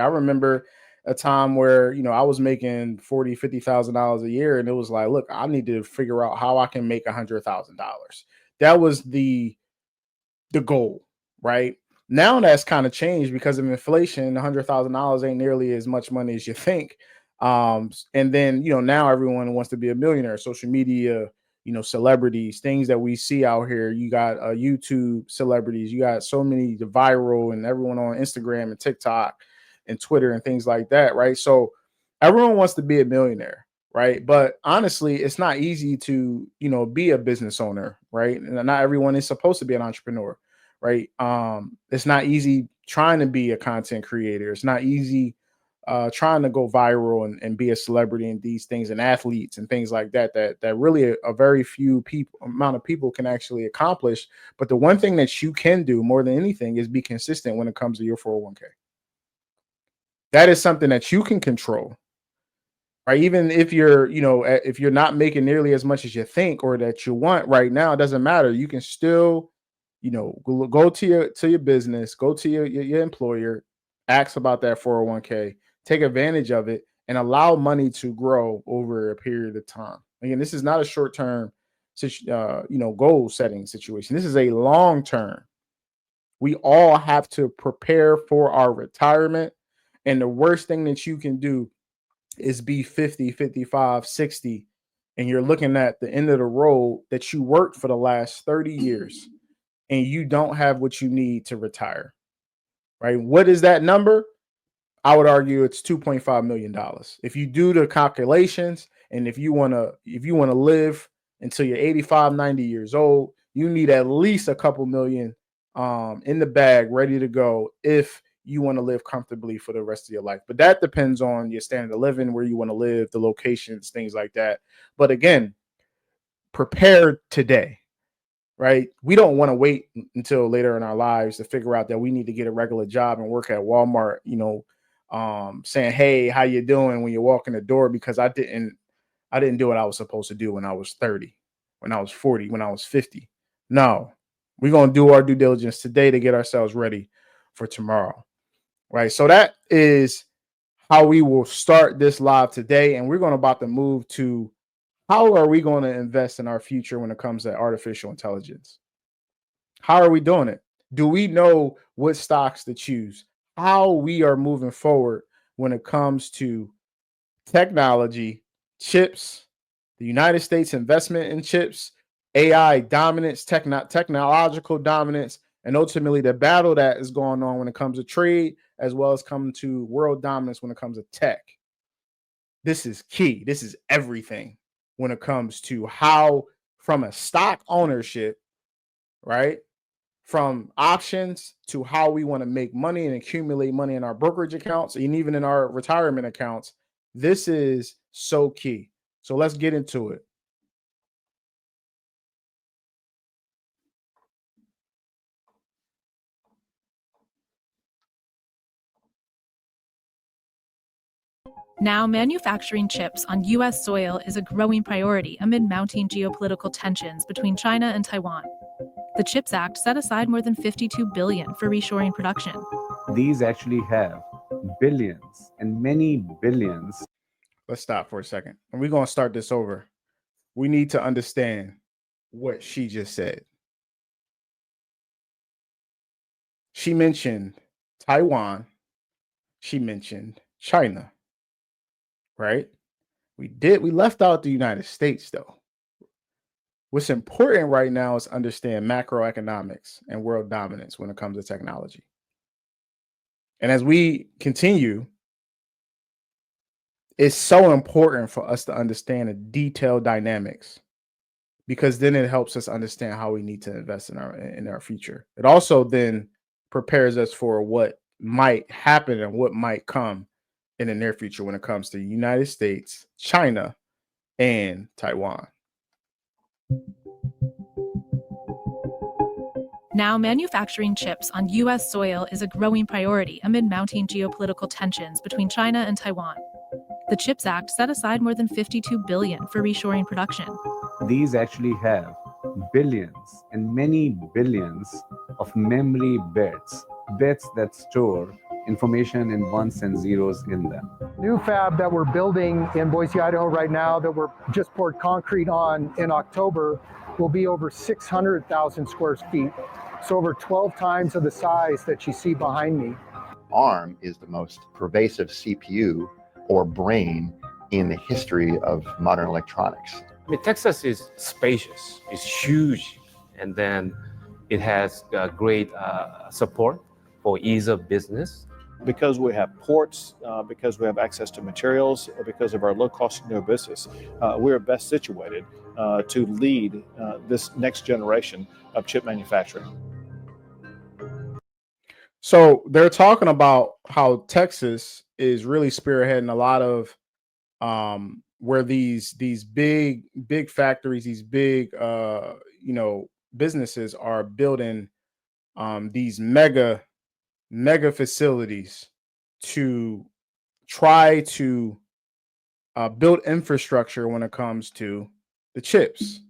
I remember a time where, I was making $40,000, $50,000 a year, and it was like, look, I need to figure out how I can make $100,000. That was the goal, right? Now that's kind of changed because of inflation. $100,000 ain't nearly as much money as you think. And then, now everyone wants to be a millionaire. Social media, celebrities, things that we see out here. You got YouTube celebrities. You got so many the viral and everyone on Instagram and TikTok and Twitter and things like that, right? So everyone wants to be a millionaire, right? But honestly, it's not easy to, be a business owner, right? And not everyone is supposed to be an entrepreneur, right? It's not easy trying to be a content creator. It's not easy trying to go viral and be a celebrity and these things and athletes and things like that really a very few people amount of people can actually accomplish. But the one thing that you can do more than anything is be consistent when it comes to your 401k. That is something that you can control. Right, even if if you're not making nearly as much as you think or that you want right now, it doesn't matter. You can still, go to your business, go to your employer, ask about that 401k, take advantage of it, and allow money to grow over a period of time. Again, this is not a short term, goal setting situation. This is a long term. We all have to prepare for our retirement, and the worst thing that you can do is be 50, 55, 60, and you're looking at the end of the road that you worked for the last 30 years and you don't have what you need to retire, right? What is that number? I would argue it's $2.5 million. If you do the calculations and if you want to live until you're 85, 90 years old, you need at least a couple million in the bag ready to go if you want to live comfortably for the rest of your life. But that depends on your standard of living, where you want to live, the locations, things like that. But again, prepare today, right? We don't want to wait until later in our lives to figure out that we need to get a regular job and work at Walmart, saying, hey, how you doing when you walk in the door, because I didn't do what I was supposed to do when I was 30, when I was 40, when I was 50. No, we're going to do our due diligence today to get ourselves ready for tomorrow. Right. So that is how we will start this live today. And we're going to about to move to how are we going to invest in our future when it comes to artificial intelligence? How are we doing it? Do we know what stocks to choose? How we are moving forward when it comes to technology, chips, the United States investment in chips, AI dominance, technological dominance, and ultimately the battle that is going on when it comes to trade, as well as coming to world dominance when it comes to tech. This is key. This is everything when it comes to how, from a stock ownership, right? From options to how we want to make money and accumulate money in our brokerage accounts and even in our retirement accounts. This is so key. So let's get into it. Now, manufacturing chips on U.S. soil is a growing priority amid mounting geopolitical tensions between China and Taiwan. The CHIPS Act set aside more than $52 billion for reshoring production. These actually have billions and many billions. Let's stop for a second. And we're going to start this over. We need to understand what she just said. She mentioned Taiwan. She mentioned China. Right? We left out the United States, though. What's important right now is understand macroeconomics and world dominance when it comes to technology. And as we continue, it's so important for us to understand the detailed dynamics, because then it helps us understand how we need to invest in our future. It also then prepares us for what might happen and what might come in the near future when it comes to the United States, China, and Taiwan. Now, manufacturing chips on U.S. soil is a growing priority amid mounting geopolitical tensions between China and Taiwan. The CHIPS Act set aside more than $52 billion for reshoring production. These actually have billions and many billions of memory bits that store information in ones and zeros in them. New fab that we're building in Boise, Idaho right now that we're just poured concrete on in October will be over 600,000 square feet. So over 12 times of the size that you see behind me. ARM is the most pervasive CPU or brain in the history of modern electronics. I mean, Texas is spacious, it's huge, and then it has great support for ease of business. Because we have ports, because we have access to materials, because of our low cost of doing business, we're best situated to lead this next generation of chip manufacturing. So they're talking about how Texas is really spearheading a lot of where these big factories, these big businesses are building these mega facilities to try to build infrastructure when it comes to the chips.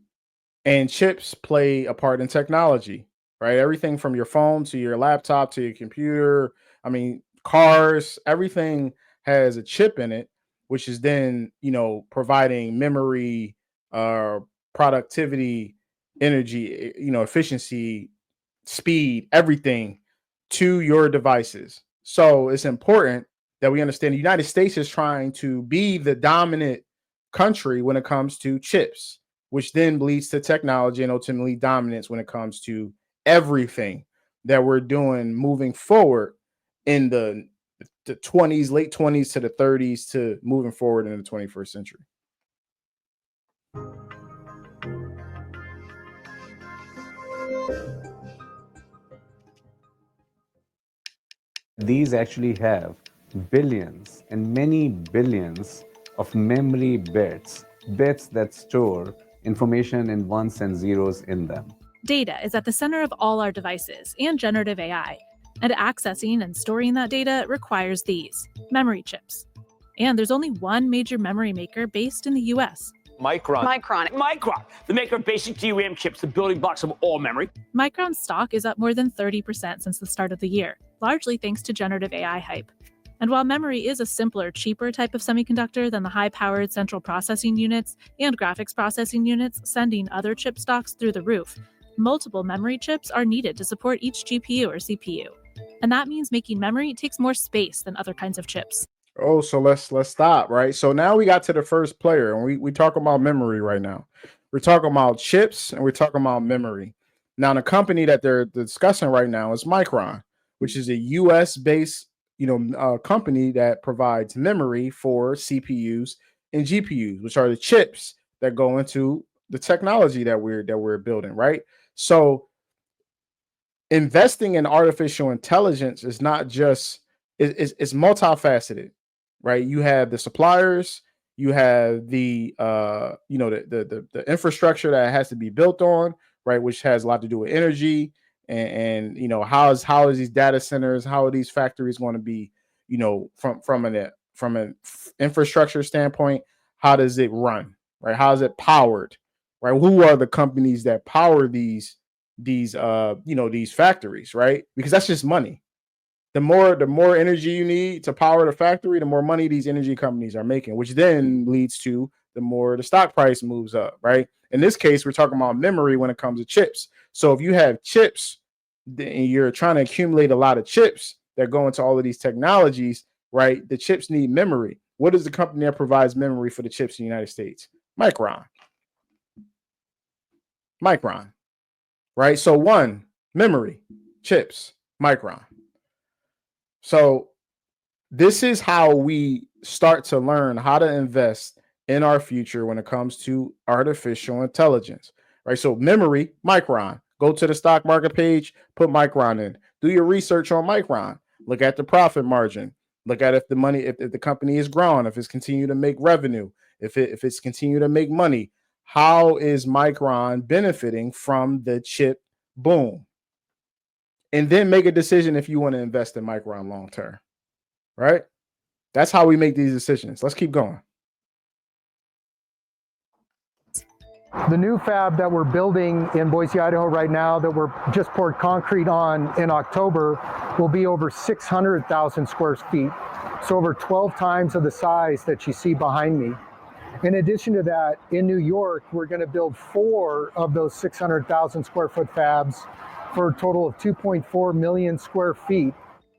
And chips play a part in technology, right? Everything from your phone to your laptop to your computer, I mean, cars, everything has a chip in it, which is then, providing memory, productivity, energy, efficiency, speed, everything to your devices. So it's important that we understand the United States is trying to be the dominant country when it comes to chips, which then leads to technology and ultimately dominance when it comes to everything that we're doing moving forward in the 20s, late 20s to the 30s to moving forward in the 21st century. These actually have billions and many billions of memory bits that store information in ones and zeros in them. Data is at the center of all our devices and generative AI, and accessing and storing that data requires these memory chips. And there's only one major memory maker based in the US. Micron, the maker of basic DRAM chips, the building blocks of all memory. Micron's stock is up more than 30% since the start of the year, largely thanks to generative AI hype. And while memory is a simpler, cheaper type of semiconductor than the high-powered central processing units and graphics processing units sending other chip stocks through the roof, multiple memory chips are needed to support each GPU or CPU. And that means making memory takes more space than other kinds of chips. Oh, so let's stop, right? So now we got to the first player, and we talk about memory right now. We're talking about chips, and we're talking about memory. Now, the company that they're discussing right now is Micron, which is a U.S.-based, company that provides memory for CPUs and GPUs, which are the chips that go into the technology that we're building, right? So, investing in artificial intelligence is not just it's multifaceted. Right, you have the suppliers, you have the the infrastructure that has to be built on, right, which has a lot to do with energy and how is these data centers, how are these factories going to be, from an infrastructure standpoint, how does it run, right? How is it powered, right? Who are the companies that power these factories, right? Because that's just money. The more energy you need to power the factory, the more money these energy companies are making, which then leads to the more the stock price moves up, right? In this case, we're talking about memory when it comes to chips. So if you have chips and you're trying to accumulate a lot of chips that go into all of these technologies, right? The chips need memory. What is the company that provides memory for the chips in the United States? Micron, right? So one, memory, chips, Micron. So this is how we start to learn how to invest in our future when it comes to artificial intelligence, right? So memory, Micron. Go to the stock market page, put Micron in. Do your research on Micron. Look at the profit margin. Look at if the company is growing, if it's continuing to make revenue, if it's continuing to make money. How is Micron benefiting from the chip boom? And then make a decision if you want to invest in Micron long term, right? That's how we make these decisions. Let's keep going. The new fab that we're building in Boise, Idaho right now that we're just poured concrete on in October will be over 600,000 square feet, so over 12 times of the size that you see behind me. In addition to that, in New York, we're going to build 4 of those 600,000 square foot fabs for a total of 2.4 million square feet.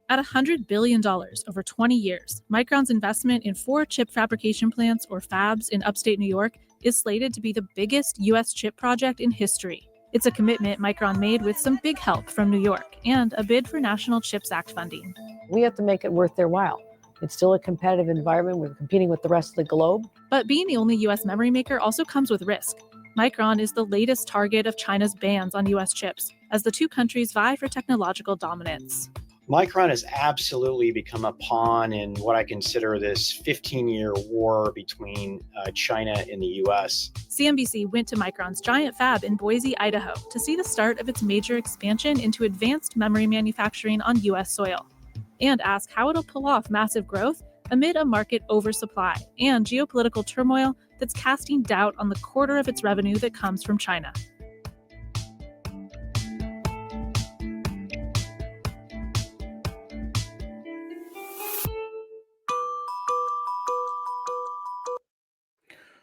At $100 billion over 20 years, Micron's investment in 4 chip fabrication plants, or fabs, in upstate New York is slated to be the biggest U.S. chip project in history. It's a commitment Micron made with some big help from New York and a bid for National CHIPS Act funding. We have to make it worth their while. It's still a competitive environment. We're competing with the rest of the globe. But being the only U.S. memory maker also comes with risk. Micron is the latest target of China's bans on U.S. chips, as the two countries vie for technological dominance. Micron has absolutely become a pawn in what I consider this 15-year war between China and the U.S. CNBC went to Micron's giant fab in Boise, Idaho, to see the start of its major expansion into advanced memory manufacturing on U.S. soil, and ask how it'll pull off massive growth amid a market oversupply and geopolitical turmoil that's casting doubt on the quarter of its revenue that comes from China.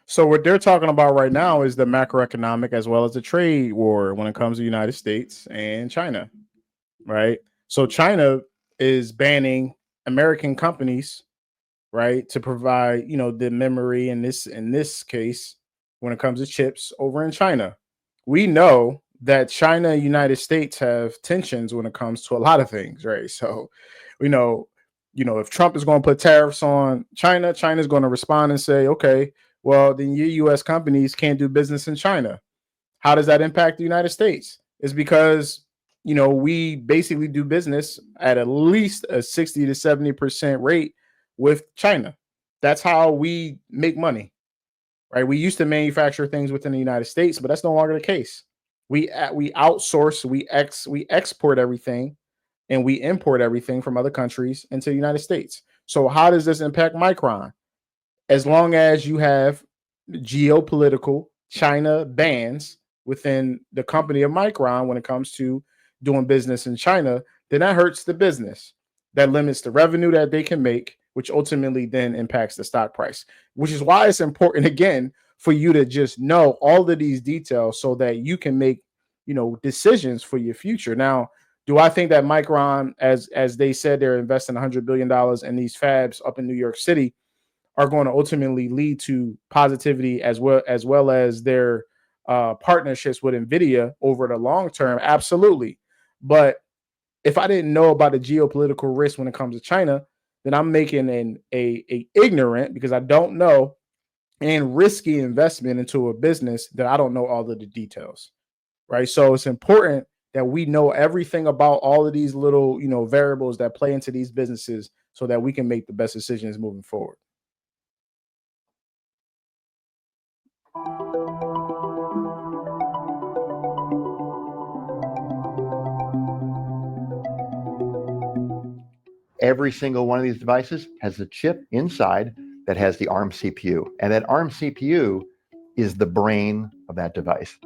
So what they're talking about right now is the macroeconomic as well as the trade war when it comes to the United States and China, right? So China is banning American companies, right, to provide, the memory in this case when it comes to chips over in China. We know that China and United States have tensions when it comes to a lot of things, right? So we know, if Trump is going to put tariffs on China, China's going to respond and say, okay, well, then your U.S. companies can't do business in China. How does that impact the United States? It's because, we basically do business at least a 60 to 70% rate with China. That's how we make money, right? We used to manufacture things within the United States, but that's no longer the case. We outsource, we export everything, and we import everything from other countries into the United States. So how does this impact Micron? As long as you have geopolitical China bans within the company of Micron when it comes to doing business in China, then that hurts the business. That limits the revenue that they can make, which ultimately then impacts the stock price, which is why it's important, again, for you to just know all of these details so that you can make, decisions for your future. Now, do I think that Micron, as they said, they're investing $100 billion in these fabs up in New York City, are going to ultimately lead to positivity as well as their partnerships with NVIDIA over the long term? Absolutely. But if I didn't know about the geopolitical risk when it comes to China, then I'm making a ignorant, because I don't know, and risky investment into a business that I don't know all of the details, right? So it's important that we know everything about all of these little, variables that play into these businesses so that we can make the best decisions moving forward. Every single one of these devices has a chip inside that has the ARM CPU. And that ARM CPU is the brain of that device.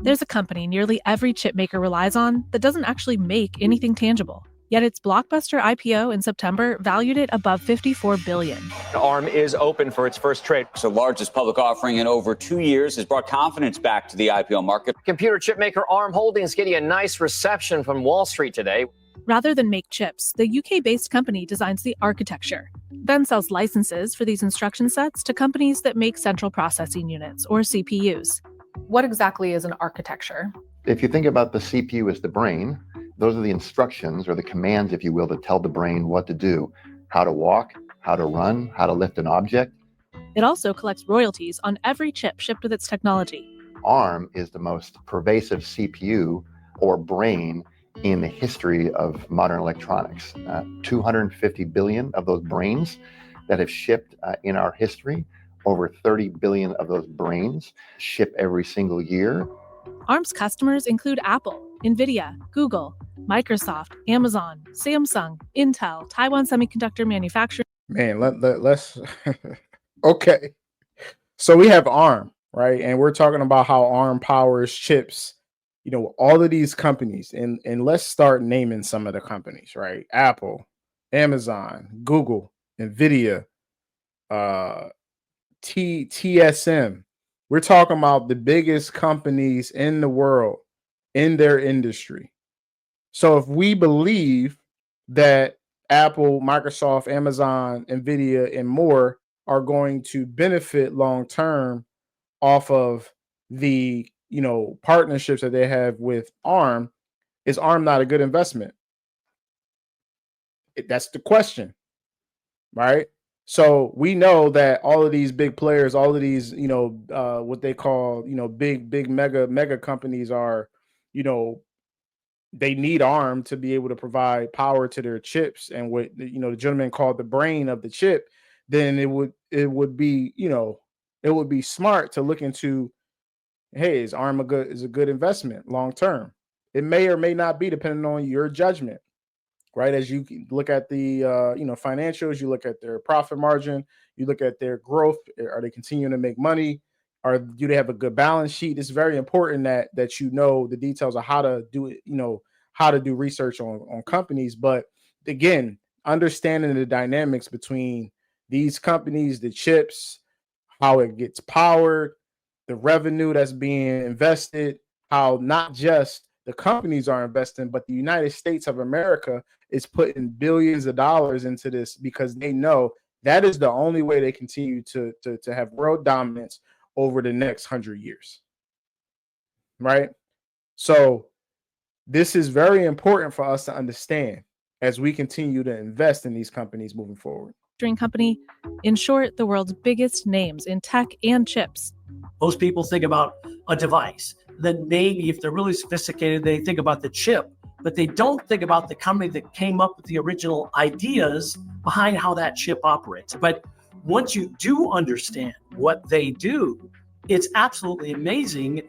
There's a company nearly every chip maker relies on that doesn't actually make anything tangible. Yet its blockbuster IPO in September valued it above $54 billion. ARM is open for its first trade. It's the largest public offering in over 2 years, has brought confidence back to the IPO market. Computer chip maker ARM Holdings getting a nice reception from Wall Street today. Rather than make chips, the UK-based company designs the architecture, then sells licenses for these instruction sets to companies that make central processing units, or CPUs. What exactly is an architecture? If you think about the CPU as the brain, those are the instructions or the commands, if you will, that tell the brain what to do, how to walk, how to run, how to lift an object. It also collects royalties on every chip shipped with its technology. ARM is the most pervasive CPU or brain in the history of modern electronics. 250 billion of those brains that have shipped in our history. Over 30 billion of those brains ship every single year. ARM's customers include Apple, NVIDIA, Google, Microsoft, Amazon, Samsung, Intel, Taiwan Semiconductor Manufacturing. Man, let's okay. So we have ARM, right? And we're talking about how ARM powers chips all of these companies, and let's start naming some of the companies, right? Apple, Amazon, Google, NVIDIA, uh, TSM. We're talking about the biggest companies in the world in their industry. So if we believe that Apple, Microsoft, Amazon, NVIDIA, and more are going to benefit long term off of the partnerships that they have with ARM, is ARM not a good investment? That's the question, right? So we know that all of these big players, all of these, what they call, big mega companies are, they need ARM to be able to provide power to their chips. And what the gentleman called the brain of the chip, then it would be, it would be smart to look into, hey, is ARM a good investment long term? It may or may not be, depending on your judgment. Right, as you look at the financials, you look at their profit margin, you look at their growth. Are they continuing to make money? Or do they have a good balance sheet? It's very important that you know the details of how to do it, how to do research on companies. But again, understanding the dynamics between these companies, the chips, how it gets powered, the revenue that's being invested, how not just the companies are investing, but the United States of America is putting billions of dollars into this, because they know that is the only way they continue to have world dominance over the next 100 years. Right? So this is very important for us to understand as we continue to invest in these companies moving forward. Company, in short, the world's biggest names in tech and chips. Most people think about a device. Then maybe if they're really sophisticated, they think about the chip, but they don't think about the company that came up with the original ideas behind how that chip operates. But once you do understand what they do, it's absolutely amazing.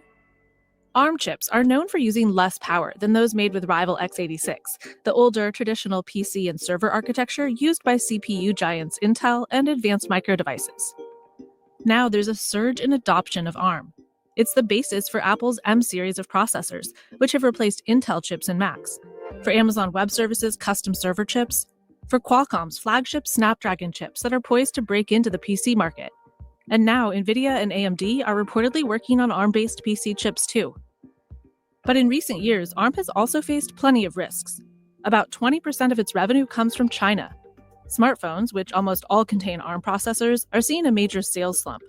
ARM chips are known for using less power than those made with rival x86, the older traditional PC and server architecture used by CPU giants Intel and Advanced Micro devices. Now there's a surge in adoption of ARM. It's the basis for Apple's M series of processors, which have replaced Intel chips in Macs, for Amazon Web Services custom server chips, for Qualcomm's flagship Snapdragon chips that are poised to break into the PC market. And now NVIDIA and AMD are reportedly working on ARM-based PC chips too. But in recent years, ARM has also faced plenty of risks. About 20% of its revenue comes from China. Smartphones, which almost all contain ARM processors, are seeing a major sales slump.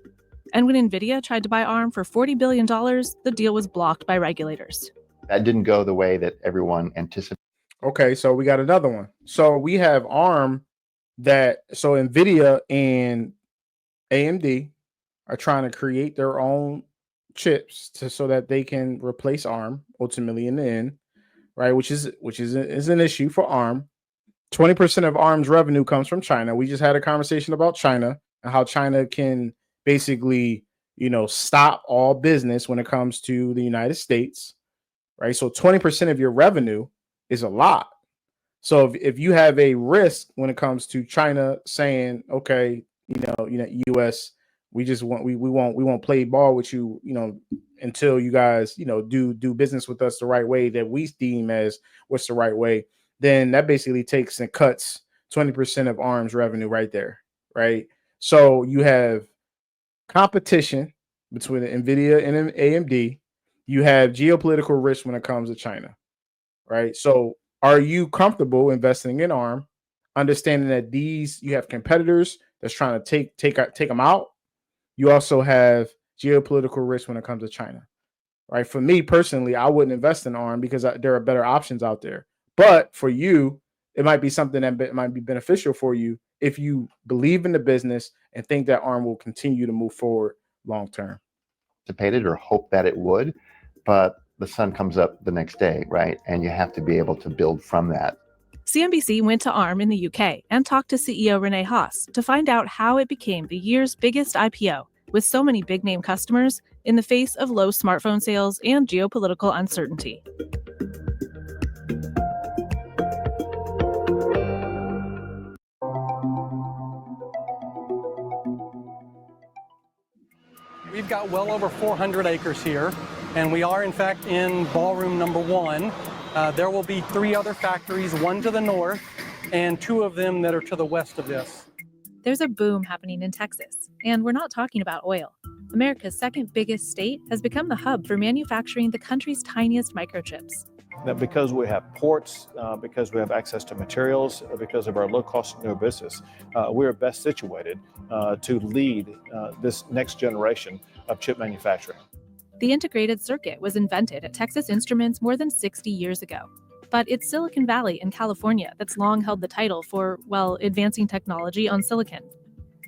And when NVIDIA tried to buy ARM for $40 billion, the deal was blocked by regulators. That didn't go the way that everyone anticipated. Okay, so we got another one. So we have ARM so NVIDIA and AMD are trying to create their own chips so that they can replace ARM ultimately in the end, right? Which is an issue for ARM. 20% of ARM's revenue comes from China. We just had a conversation about China and how China can basically, stop all business when it comes to the United States, right? So 20% of your revenue is a lot. So if you have a risk when it comes to China saying, okay, US, we won't play ball with you, until you guys, do business with us the right way that we deem as what's the right way, then that basically takes and cuts 20% of ARM's revenue right there, right? So you have competition between NVIDIA and AMD. You have geopolitical risk when it comes to China, right? So are you comfortable investing in ARM, understanding that you have competitors that's trying to take them out? You also have geopolitical risk when it comes to China, right? For me personally, I wouldn't invest in ARM because there are better options out there. But for you, it might be something that might be beneficial for you if you believe in the business and think that ARM will continue to move forward long term. Anticipated or hope that it would, but the sun comes up the next day, right? And you have to be able to build from that. CNBC went to ARM in the UK and talked to CEO Renee Haas to find out how it became the year's biggest IPO with so many big-name customers in the face of low smartphone sales and geopolitical uncertainty. We've got well over 400 acres here. And we are, in fact, in ballroom number 1. There will be 3 other factories, 1 to the north and 2 of them that are to the west of this. There's a boom happening in Texas, and we're not talking about oil. America's second biggest state has become the hub for manufacturing the country's tiniest microchips. That because we have ports, because we have access to materials, because of our low cost of doing business, we are best situated to lead this next generation of chip manufacturing. The integrated circuit was invented at Texas Instruments more than 60 years ago. But it's Silicon Valley in California that's long held the title for, well, advancing technology on silicon.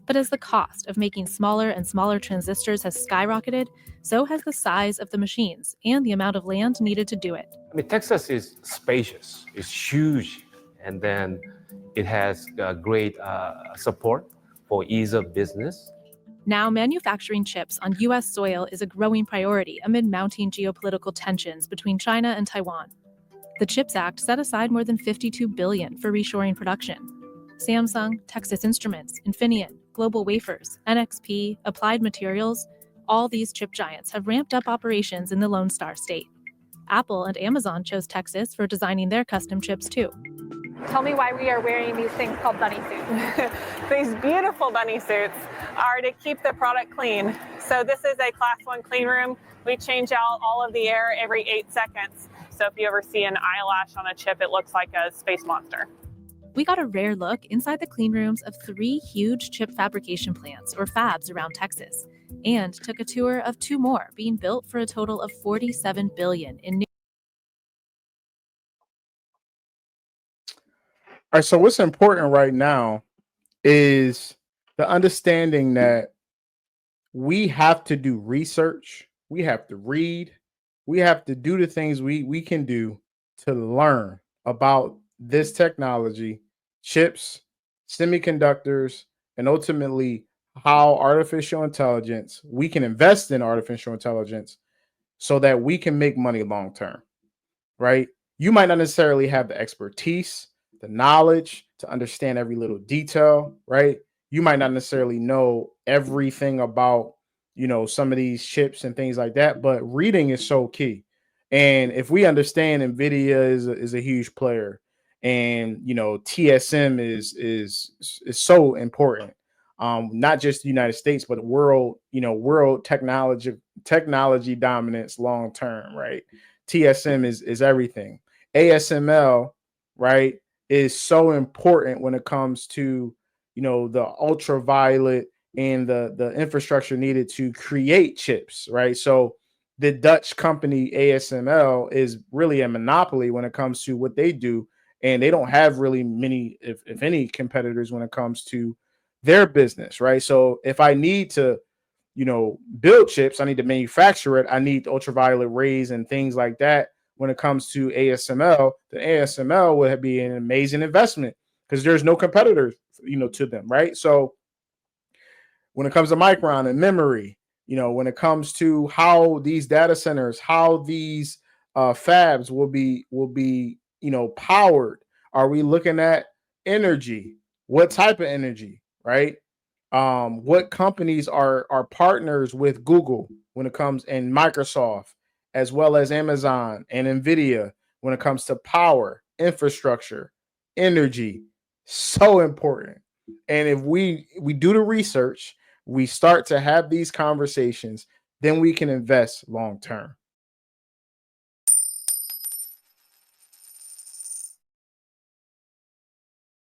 But as the cost of making smaller and smaller transistors has skyrocketed, so has the size of the machines and the amount of land needed to do it. I mean, Texas is spacious, it's huge, and then it has great support for ease of business. Now, manufacturing chips on U.S. soil is a growing priority amid mounting geopolitical tensions between China and Taiwan. The CHIPS Act set aside more than $52 billion for reshoring production. Samsung, Texas Instruments, Infineon, Global Wafers, NXP, Applied Materials, all these chip giants have ramped up operations in the Lone Star State. Apple and Amazon chose Texas for designing their custom chips too. Tell me why we are wearing these things called bunny suits. These beautiful bunny suits are to keep the product clean. So this is a class 1 clean room. We change out all of the air every 8 seconds. So if you ever see an eyelash on a chip, it looks like a space monster. We got a rare look inside the clean rooms of 3 huge chip fabrication plants, or fabs, around Texas, and took a tour of 2 more being built for a total of $47 billion in new. All right, so what's important right now is the understanding that we have to do research, we have to read, we have to do the things we can do to learn about this technology, chips, semiconductors, and ultimately how artificial intelligence, we can invest in artificial intelligence so that we can make money long term, right? You might not necessarily have the expertise, the knowledge to understand every little detail, right? You might not necessarily know everything about, some of these chips and things like that, but reading is so key. And if we understand NVIDIA is a huge player, and TSM is so important, not just the United States, but world technology dominance long term, right? TSM is everything. ASML, right, is so important when it comes to the ultraviolet and the infrastructure needed to create chips, right? So the Dutch company ASML is really a monopoly when it comes to what they do, and they don't have really many, if any, competitors when it comes to their business, right? So if I need to build chips, I need to manufacture it, I need ultraviolet rays and things like that. When it comes to ASML, the ASML would be an amazing investment because there's no competitors, to them, right? So when it comes to Micron and memory, when it comes to how these data centers, how these fabs will be powered, are we looking at energy? What type of energy, right? What companies are partners with Google when it comes, and Microsoft, as well as Amazon and NVIDIA when it comes to power, infrastructure, energy, so important. And if we do the research, we start to have these conversations, then we can invest long term.